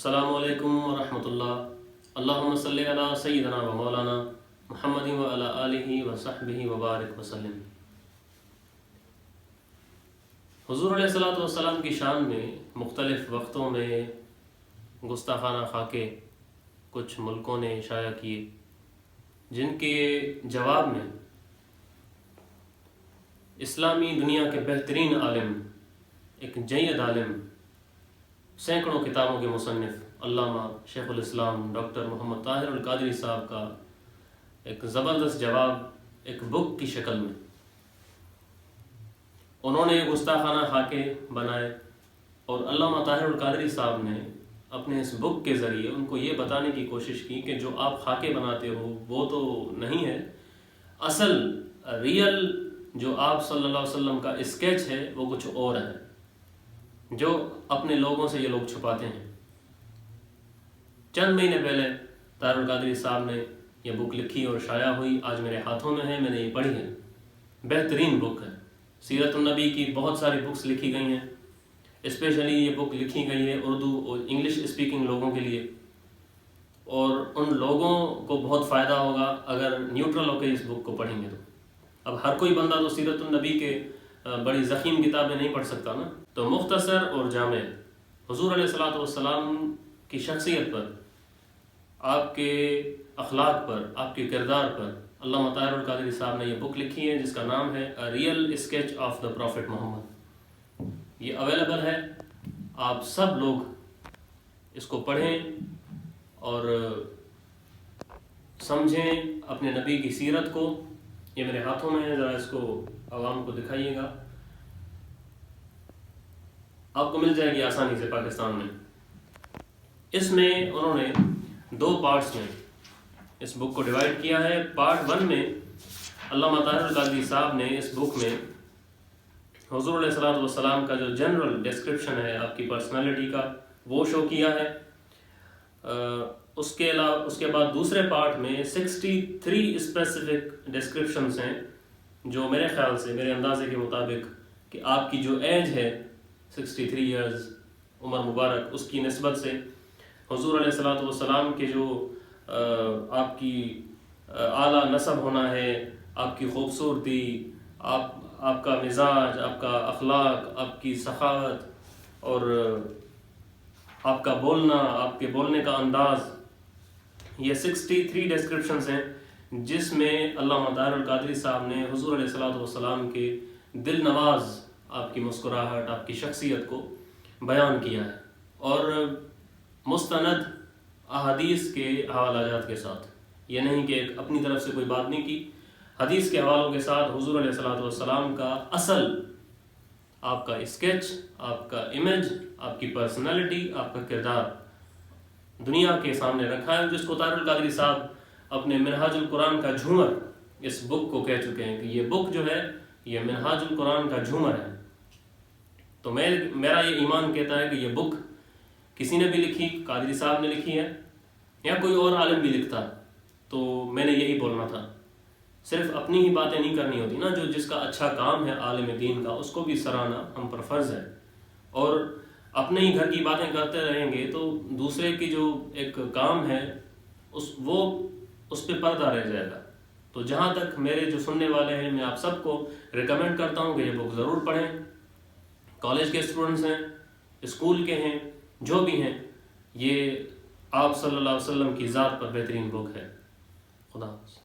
السلام علیکم ورحمۃ اللہ۔ اللہم صلی علی سیدنا و مولانا محمد و علی آلہ و صحبہ وبارک وسلم۔ حضور علیہ الصلوۃ والسلام کی شان میں مختلف وقتوں میں گستاخانہ خاکے کچھ ملکوں نے شائع کیے، جن کے جواب میں اسلامی دنیا کے بہترین عالم، ایک جید عالم، سینکڑوں کتابوں کے مصنف علامہ شیخ الاسلام ڈاکٹر محمد طاہر القادری صاحب کا ایک زبردست جواب ایک بک کی شکل میں انہوں نے گستاخانہ خاکے بنائے، اور علامہ طاہر القادری صاحب نے اپنے اس بک کے ذریعے ان کو یہ بتانے کی کوشش کی کہ جو آپ خاکے بناتے ہو وہ تو نہیں ہے، اصل ریئل جو آپ صلی اللہ علیہ وسلم کا اسکیچ ہے وہ کچھ اور ہے، جو اپنے لوگوں سے یہ لوگ چھپاتے ہیں۔ چند مہینے پہلے طاہر القادری صاحب نے یہ بک لکھی اور شائع ہوئی، آج میرے ہاتھوں میں ہے، میں نے یہ پڑھی ہے، بہترین بک ہے۔ سیرت النبی کی بہت ساری بکس لکھی گئی ہیں، اسپیشلی یہ بک لکھی گئی ہے اردو اور انگلش اسپیکنگ لوگوں کے لیے، اور ان لوگوں کو بہت فائدہ ہوگا اگر نیوٹرل ہو کے اس بک کو پڑھیں گے تو۔ اب ہر کوئی بندہ تو سیرت النبی کے بڑی ضخیم کتابیں نہیں پڑھ سکتا نا، تو مختصر اور جامع حضور علیہ الصلوۃ والسلام کی شخصیت پر، آپ کے اخلاق پر، آپ کے کردار پر علامہ طاہر القادری صاحب نے یہ بک لکھی ہے، جس کا نام ہے real sketch of the prophet Muhammad. یہ اویلیبل ہے، آپ سب لوگ اس کو پڑھیں اور سمجھیں اپنے نبی کی سیرت کو۔ یہ میرے ہاتھوں میں ہے، ذرا اس کو عوام کو دکھائیے گا، آپ کو مل جائے گی آسانی سے پاکستان میں۔ اس میں انہوں نے 2 پارٹس میں اس بک کو ڈیوائیڈ کیا ہے۔ پارٹ 1 میں علامہ طاہر القادری صاحب نے اس بک میں حضور علیہ الصلوۃ والسلام کا جو جنرل ڈسکرپشن ہے آپ کی پرسنالٹی کا، وہ شو کیا ہے۔ اس کے بعد دوسرے پارٹ میں 63 اسپیسیفک ڈسکرپشنز ہیں، جو میرے خیال سے، میرے اندازے کے مطابق، کہ آپ کی جو ایج ہے 63 ایئرز عمر مبارک، اس کی نسبت سے حضور علیہ الصلوۃ والسلام کے جو آپ کی اعلیٰ نسب ہونا ہے، آپ کی خوبصورتی، آپ کا مزاج، آپ کا اخلاق، آپ کی سخاوت، اور آپ کا بولنا، آپ کے بولنے کا انداز، یہ 63 ڈسکرپشنز ہیں، جس میں علامہ طاہر القادری صاحب نے حضور علیہ الصلوۃ والسلام کے دل نواز آپ کی مسکراہٹ، آپ کی شخصیت کو بیان کیا ہے، اور مستند احادیث کے حوالہ جات کے ساتھ۔ یہ نہیں کہ ایک اپنی طرف سے کوئی بات نہیں کی، حدیث کے حوالوں کے ساتھ حضور علیہ الصلوۃ والسلام کا اصل آپ کا اسکیچ، آپ کا امیج، آپ کی پرسنالٹی، آپ کا کردار دنیا کے سامنے رکھا ہے، جس کو طاہر القادری صاحب اپنے منہاج القرآن کا جھومر اس بک کو کہہ چکے ہیں کہ یہ بک جو ہے یہ منہاج القرآن کا جھومر ہے۔ تو میرا یہ ایمان کہتا ہے کہ یہ بک کسی نے بھی لکھی، قادری صاحب نے لکھی ہے، یا کوئی اور عالم بھی لکھتا، تو میں نے یہی بولنا تھا۔ صرف اپنی ہی باتیں نہیں کرنی ہوتی نا، جس کا اچھا کام ہے عالم دین کا، اس کو بھی سراہنا ہم پر فرض ہے، اور اپنے ہی گھر کی باتیں کرتے رہیں گے تو دوسرے کی جو ایک کام ہے وہ اس پہ پردہ رہ جائے گا۔ تو جہاں تک میرے جو سننے والے ہیں، میں آپ سب کو ریکمینڈ کرتا ہوں کہ یہ بک ضرور پڑھیں۔ کالج کے اسٹوڈنٹس ہیں، اسکول کے ہیں، جو بھی ہیں، یہ آپ صلی اللہ علیہ وسلم کی ذات پر بہترین بک ہے۔ خدا حافظ۔